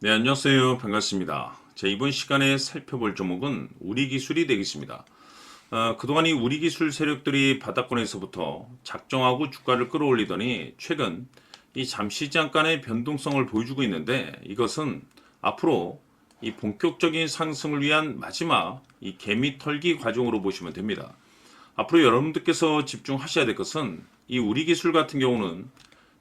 네, 안녕하세요. 반갑습니다. 이번 시간에 살펴볼 종목은 우리기술이 되겠습니다. 그동안 이 우리기술 세력들이 바닥권에서부터 작정하고 주가를 끌어올리더니 최근 이 잠시 잠깐의 변동성을 보여주고 있는데, 이것은 앞으로 이 본격적인 상승을 위한 마지막 이 개미 털기 과정으로 보시면 됩니다. 앞으로 여러분들께서 집중하셔야 될 것은, 이 우리기술 같은 경우는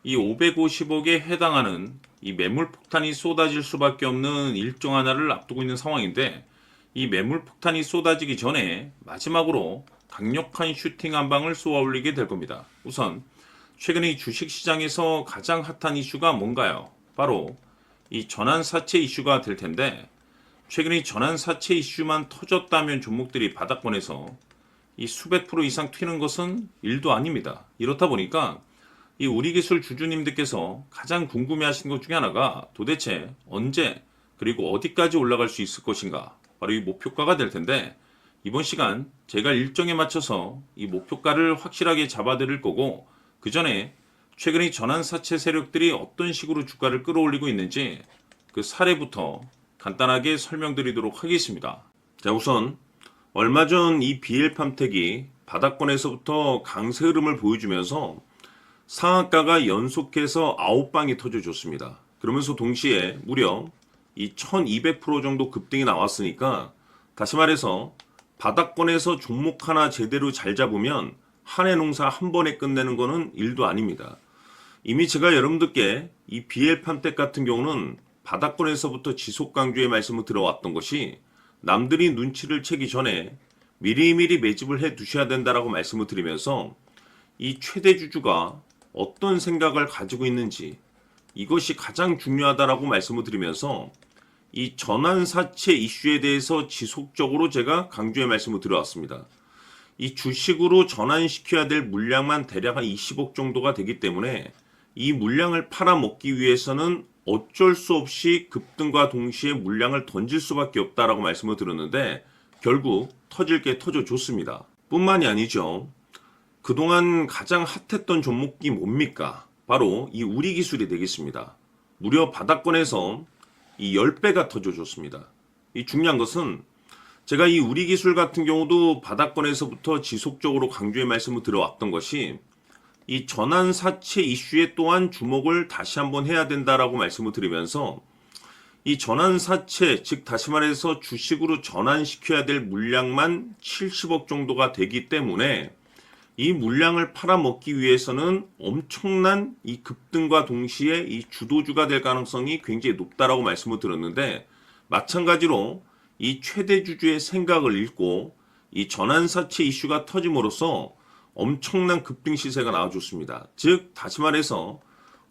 이 550억에 해당하는 이 매물 폭탄이 쏟아질 수밖에 없는 일정 하나를 앞두고 있는 상황인데, 이 매물 폭탄이 쏟아지기 전에 마지막으로 강력한 슈팅 한 방을 쏘아 올리게 될 겁니다. 우선 최근에 이 주식시장에서 가장 핫한 이슈가 뭔가요? 바로 이 전환사채 이슈가 될 텐데, 최근에 이 전환사채 이슈만 터졌다면 종목들이 바닥권에서 이 수백 프로 이상 튀는 것은 일도 아닙니다. 이렇다 보니까 이 우리기술 주주님들께서 가장 궁금해하시는 것 중에 하나가, 도대체 언제 그리고 어디까지 올라갈 수 있을 것인가, 바로 이 목표가가 될 텐데, 이번 시간 제가 일정에 맞춰서 이 목표가를 확실하게 잡아드릴 거고, 그 전에 최근에 전환사채 세력들이 어떤 식으로 주가를 끌어올리고 있는지 그 사례부터 간단하게 설명드리도록 하겠습니다. 자, 우선 얼마 전 이 BL팜텍이 바닥권에서부터 강세 흐름을 보여주면서 상한가가 연속해서 9방이 터져줬습니다. 그러면서 동시에 무려 이 1200% 정도 급등이 나왔으니까, 다시 말해서 바닥권에서 종목 하나 제대로 잘 잡으면 한 해 농사 한 번에 끝내는 거는 일도 아닙니다. 이미 제가 여러분들께 이 BL팜텍 같은 경우는 바닥권에서부터 지속 강조의 말씀을 들어왔던 것이, 남들이 눈치를 채기 전에 미리미리 매집을 해 두셔야 된다라고 말씀을 드리면서, 이 최대 주주가 어떤 생각을 가지고 있는지 이것이 가장 중요하다라고 말씀을 드리면서, 이 전환사채 이슈에 대해서 지속적으로 제가 강조의 말씀을 드려왔습니다. 이 주식으로 전환시켜야 될 물량만 대략 한 20억 정도가 되기 때문에, 이 물량을 팔아먹기 위해서는 어쩔 수 없이 급등과 동시에 물량을 던질 수밖에 없다라고 말씀을 드렸는데, 결국 터질 게 터져줬습니다. 뿐만이 아니죠. 그동안 가장 핫했던 종목이 뭡니까? 바로 이 우리기술이 되겠습니다. 무려 바닥권에서 이 10배가 터져줬습니다. 이 중요한 것은, 제가 이 우리기술 같은 경우도 바닥권에서부터 지속적으로 강조의 말씀을 들어왔던 것이, 이 전환사채 이슈에 또한 주목을 다시 한번 해야 된다라고 말씀을 드리면서, 이 전환사채, 즉 다시 말해서 주식으로 전환시켜야 될 물량만 70억 정도가 되기 때문에, 이 물량을 팔아먹기 위해서는 엄청난 이 급등과 동시에 이 주도주가 될 가능성이 굉장히 높다라고 말씀을 드렸는데, 마찬가지로 이 최대 주주의 생각을 읽고 이 전환사채 이슈가 터짐으로써 엄청난 급등 시세가 나와줬습니다. 즉 다시 말해서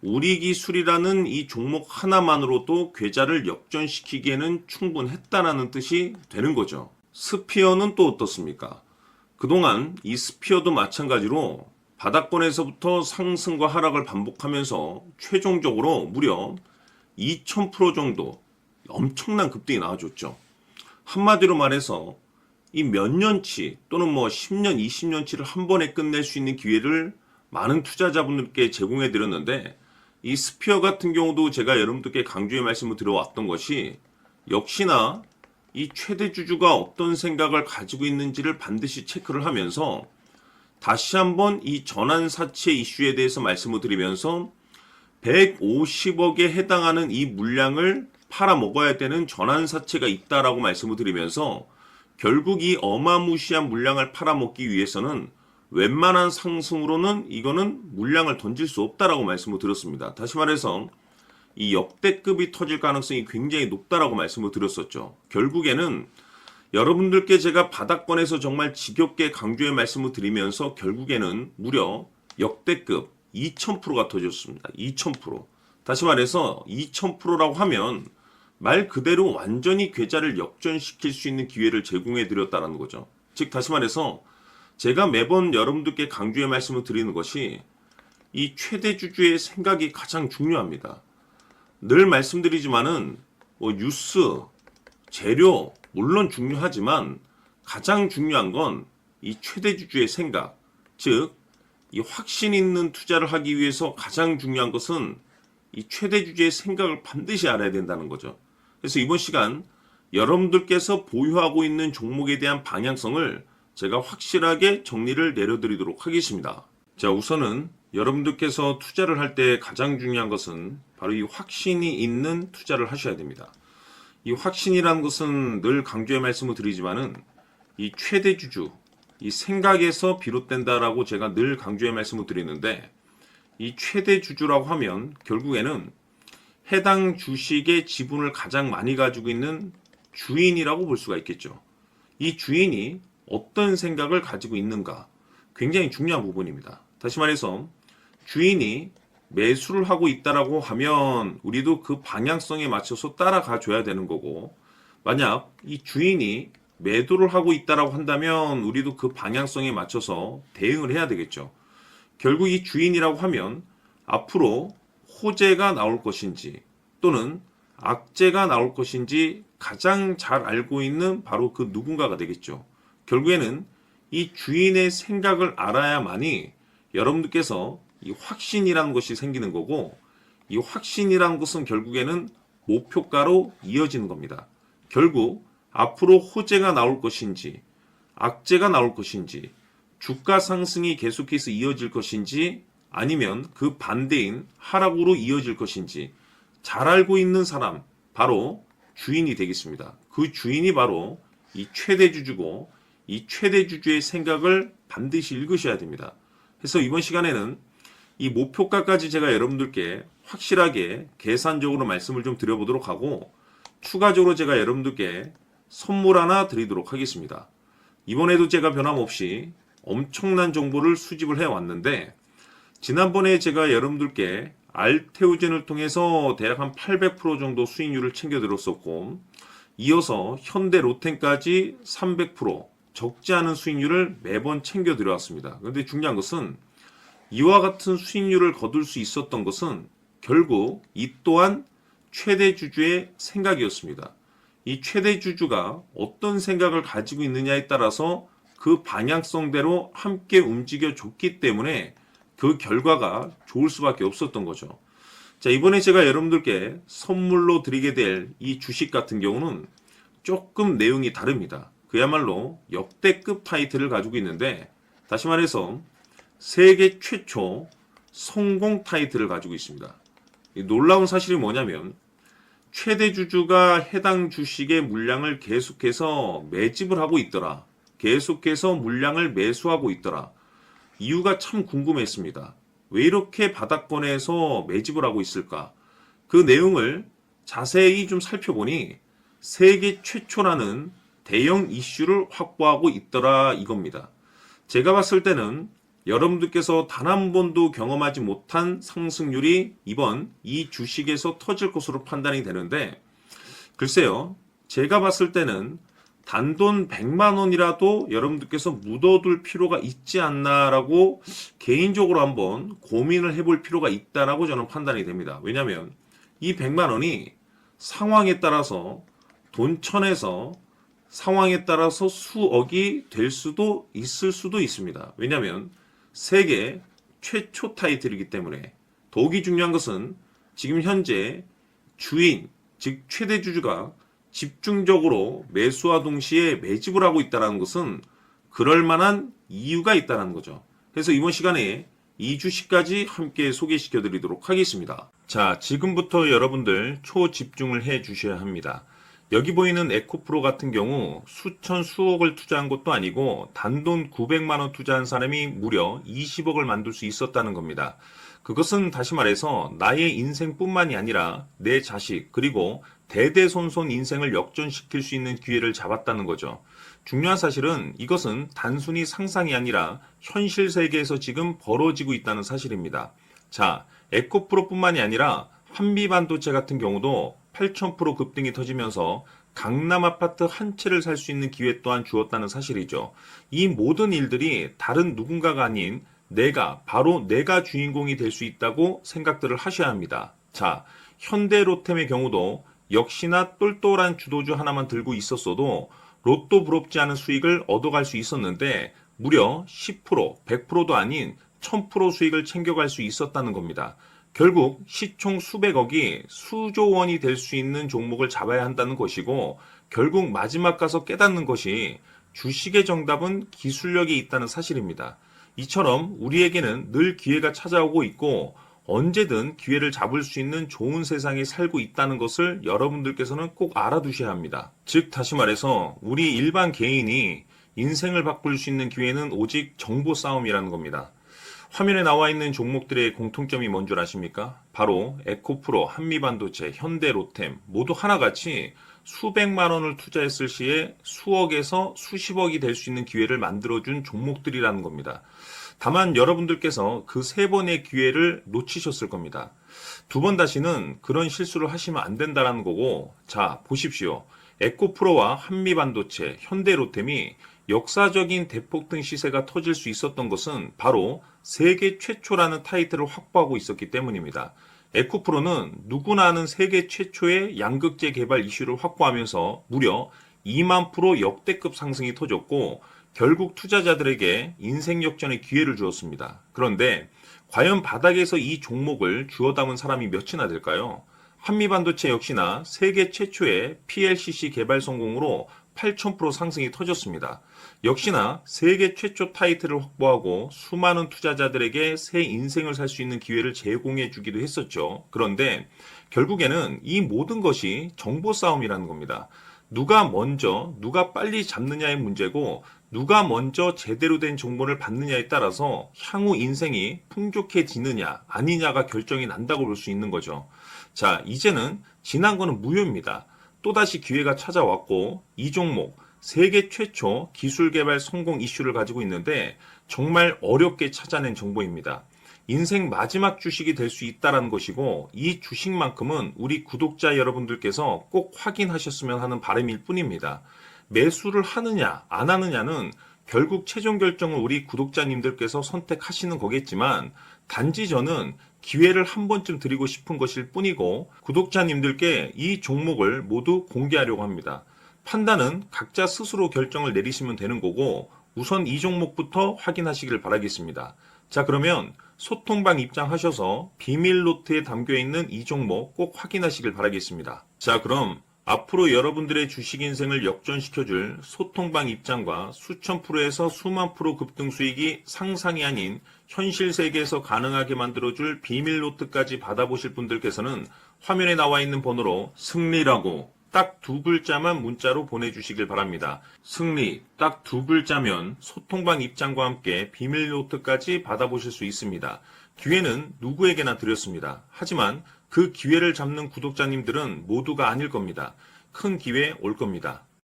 우리기술이라는 이 종목 하나만으로도 계좌를 역전시키기에는 충분했다라는 뜻이 되는 거죠. 스피어는 또 어떻습니까? 그동안 이 스피어도 마찬가지로 바닥권에서부터 상승과 하락을 반복하면서 최종적으로 무려 2000% 정도 엄청난 급등이 나와줬죠. 한마디로 말해서 이 몇 년치 또는 뭐 10년, 20년치를 한 번에 끝낼 수 있는 기회를 많은 투자자분들께 제공해 드렸는데, 이 스피어 같은 경우도 제가 여러분들께 강조의 말씀을 드려왔던 것이, 역시나 이 최대 주주가 어떤 생각을 가지고 있는지를 반드시 체크를 하면서 다시 한번 이 전환사채 이슈에 대해서 말씀을 드리면서, 150억에 해당하는 이 물량을 팔아먹어야 되는 전환사채가 있다라고 말씀을 드리면서, 결국 이 어마무시한 물량을 팔아먹기 위해서는 웬만한 상승으로는 이거는 물량을 던질 수 없다라고 말씀을 드렸습니다. 다시 말해서 이 역대급이 터질 가능성이 굉장히 높다라고 말씀을 드렸었죠. 결국에는 여러분들께 제가 바닥권에서 정말 지겹게 강조의 말씀을 드리면서, 결국에는 무려 역대급 2000%가 터졌습니다. 2000%. 다시 말해서 2000%라고 하면 말 그대로 완전히 계좌를 역전시킬 수 있는 기회를 제공해 드렸다는 거죠. 즉 다시 말해서 제가 매번 여러분들께 강조의 말씀을 드리는 것이, 이 최대 주주의 생각이 가장 중요합니다. 늘 말씀드리지만은 뉴스, 재료 물론 중요하지만 가장 중요한 건 이 최대 주주의 생각, 즉 이 확신 있는 투자를 하기 위해서 가장 중요한 것은 이 최대 주주의 생각을 반드시 알아야 된다는 거죠. 그래서 이번 시간 여러분들께서 보유하고 있는 종목에 대한 방향성을 제가 확실하게 정리를 내려드리도록 하겠습니다. 자, 우선은 여러분들께서 투자를 할 때 가장 중요한 것은 바로 이 확신이 있는 투자를 하셔야 됩니다. 이 확신이라는 것은 늘 강조의 말씀을 드리지만은 이 최대 주주, 이 생각에서 비롯된다라고 제가 늘 강조의 말씀을 드리는데, 이 최대 주주라고 하면 결국에는 해당 주식의 지분을 가장 많이 가지고 있는 주인이라고 볼 수가 있겠죠. 이 주인이 어떤 생각을 가지고 있는가, 굉장히 중요한 부분입니다. 다시 말해서 주인이 매수를 하고 있다라고 하면 우리도 그 방향성에 맞춰서 따라가 줘야 되는 거고, 만약 이 주인이 매도를 하고 있다라고 한다면 우리도 그 방향성에 맞춰서 대응을 해야 되겠죠. 결국 이 주인이라고 하면 앞으로 호재가 나올 것인지 또는 악재가 나올 것인지 가장 잘 알고 있는 바로 그 누군가가 되겠죠. 결국에는 이 주인의 생각을 알아야만이 여러분들께서 이 확신이라는 것이 생기는 거고, 이 확신이라는 것은 결국에는 목표가로 이어지는 겁니다. 결국 앞으로 호재가 나올 것인지 악재가 나올 것인지 주가 상승이 계속해서 이어질 것인지 아니면 그 반대인 하락으로 이어질 것인지 잘 알고 있는 사람, 바로 주인이 되겠습니다. 그 주인이 바로 이 최대 주주고, 이 최대 주주의 생각을 반드시 읽으셔야 됩니다. 그래서 이번 시간에는 이 목표가까지 제가 여러분들께 확실하게 계산적으로 말씀을 좀 드려보도록 하고, 추가적으로 제가 여러분들께 선물 하나 드리도록 하겠습니다. 이번에도 제가 변함없이 엄청난 정보를 수집을 해왔는데, 지난번에 제가 여러분들께 알테오젠을 통해서 대략 한 800% 정도 수익률을 챙겨드렸었고, 이어서 현대 로템까지 300% 적지 않은 수익률을 매번 챙겨드려왔습니다. 그런데 중요한 것은 이와 같은 수익률을 거둘 수 있었던 것은 결국 이 또한 최대 주주의 생각이었습니다. 이 최대 주주가 어떤 생각을 가지고 있느냐에 따라서 그 방향성대로 함께 움직여 줬기 때문에 그 결과가 좋을 수밖에 없었던 거죠. 자, 이번에 제가 여러분들께 선물로 드리게 될 이 주식 같은 경우는 조금 내용이 다릅니다. 그야말로 역대급 타이틀을 가지고 있는데, 다시 말해서 세계 최초 성공 타이틀을 가지고 있습니다. 이 놀라운 사실이 뭐냐면 최대 주주가 해당 주식의 물량을 계속해서 매집을 하고 있더라. 계속해서 물량을 매수하고 있더라. 이유가 참 궁금했습니다. 왜 이렇게 바닥권에서 매집을 하고 있을까? 그 내용을 자세히 좀 살펴보니 세계 최초라는 대형 이슈를 확보하고 있더라 이겁니다. 제가 봤을 때는 여러분들께서 단 한 번도 경험하지 못한 상승률이 이번 이 주식에서 터질 것으로 판단이 되는데, 글쎄요, 제가 봤을 때는 단돈 100만 원이라도 여러분들께서 묻어둘 필요가 있지 않나라고 개인적으로 한번 고민을 해볼 필요가 있다라고 저는 판단이 됩니다. 왜냐하면 이 100만 원이 상황에 따라서 돈천에서 상황에 따라서 수억이 될 수도 있을 수도 있습니다. 왜냐하면 세계 최초 타이틀이기 때문에. 더욱이 중요한 것은 지금 현재 주인, 즉 최대 주주가 집중적으로 매수와 동시에 매집을 하고 있다는 것은 그럴 만한 이유가 있다는 거죠. 그래서 이번 시간에 이 주식까지 함께 소개시켜 드리도록 하겠습니다. 자, 지금부터 여러분들 초집중을 해 주셔야 합니다. 여기 보이는 에코프로 같은 경우 수천 수억을 투자한 것도 아니고 단돈 900만 원 투자한 사람이 무려 20억을 만들 수 있었다는 겁니다. 그것은 다시 말해서 나의 인생뿐만이 아니라 내 자식 그리고 대대손손 인생을 역전시킬 수 있는 기회를 잡았다는 거죠. 중요한 사실은 이것은 단순히 상상이 아니라 현실 세계에서 지금 벌어지고 있다는 사실입니다. 자, 에코프로뿐만이 아니라 한미반도체 같은 경우도 8,000% 급등이 터지면서 강남 아파트 한 채를 살 수 있는 기회 또한 주었다는 사실이죠. 이 모든 일들이 다른 누군가가 아닌 바로 내가 주인공이 될 수 있다고 생각들을 하셔야 합니다. 자, 현대로템의 경우도 역시나 똘똘한 주도주 하나만 들고 있었어도 로또 부럽지 않은 수익을 얻어갈 수 있었는데 무려 10%, 100%도 아닌 1000% 수익을 챙겨갈 수 있었다는 겁니다. 결국 시총 수백억이 수조 원이 될 수 있는 종목을 잡아야 한다는 것이고, 결국 마지막 가서 깨닫는 것이 주식의 정답은 기술력이 있다는 사실입니다. 이처럼 우리에게는 늘 기회가 찾아오고 있고 언제든 기회를 잡을 수 있는 좋은 세상에 살고 있다는 것을 여러분들께서는 꼭 알아두셔야 합니다. 즉 다시 말해서 우리 일반 개인이 인생을 바꿀 수 있는 기회는 오직 정보 싸움이라는 겁니다. 화면에 나와 있는 종목들의 공통점이 뭔 줄 아십니까? 바로 에코프로, 한미반도체, 현대로템 모두 하나같이 수백만 원을 투자했을 시에 수억에서 수십억이 될 수 있는 기회를 만들어준 종목들이라는 겁니다. 다만 여러분들께서 그 세 번의 기회를 놓치셨을 겁니다. 두 번 다시는 그런 실수를 하시면 안 된다는 거고, 자 보십시오. 에코프로와 한미반도체, 현대로템이 역사적인 대폭등 시세가 터질 수 있었던 것은 바로 세계 최초라는 타이틀을 확보하고 있었기 때문입니다. 에코프로는 누구나 아는 세계 최초의 양극재 개발 이슈를 확보하면서 무려 2만 프로 역대급 상승이 터졌고 결국 투자자들에게 인생 역전의 기회를 주었습니다. 그런데 과연 바닥에서 이 종목을 주워 담은 사람이 몇이나 될까요? 한미반도체 역시나 세계 최초의 PLCC 개발 성공으로 8,000% 상승이 터졌습니다. 역시나 세계 최초 타이틀을 확보하고 수많은 투자자들에게 새 인생을 살 수 있는 기회를 제공해 주기도 했었죠. 그런데 결국에는 이 모든 것이 정보 싸움이라는 겁니다. 누가 먼저, 누가 빨리 잡느냐의 문제고 누가 먼저 제대로 된 정보를 받느냐에 따라서 향후 인생이 풍족해지느냐 아니냐가 결정이 난다고 볼 수 있는 거죠. 자, 이제는 지난 거는 무효입니다. 또다시 기회가 찾아왔고 이 종목 세계 최초 기술 개발 성공 이슈를 가지고 있는데 정말 어렵게 찾아낸 정보입니다. 인생 마지막 주식이 될 수 있다는 것이고 이 주식만큼은 우리 구독자 여러분들께서 꼭 확인하셨으면 하는 바람일 뿐입니다. 매수를 하느냐 안 하느냐는 결국 최종 결정을 우리 구독자님들께서 선택하시는 거겠지만 단지 저는 기회를 한 번쯤 드리고 싶은 것일 뿐이고 구독자님들께 이 종목을 모두 공개하려고 합니다. 판단은 각자 스스로 결정을 내리시면 되는 거고 우선 이 종목부터 확인하시길 바라겠습니다. 자, 그러면 소통방 입장하셔서 비밀 노트에 담겨 있는 이 종목 꼭 확인하시길 바라겠습니다. 자, 그럼 앞으로 여러분들의 주식 인생을 역전시켜줄 소통방 입장과 수천 프로에서 수만 프로 급등 수익이 상상이 아닌 현실 세계에서 가능하게 만들어줄 비밀 노트까지 받아보실 분들께서는 화면에 나와 있는 번호로 승리라고 딱 두 글자만 문자로 보내주시길 바랍니다. 승리 딱 두 글자면 소통방 입장과 함께 비밀 노트까지 받아보실 수 있습니다. 기회는 누구에게나 드렸습니다. 하지만 그 기회를 잡는 구독자님들은 모두가 아닐 겁니다. 큰 기회 올 겁니다.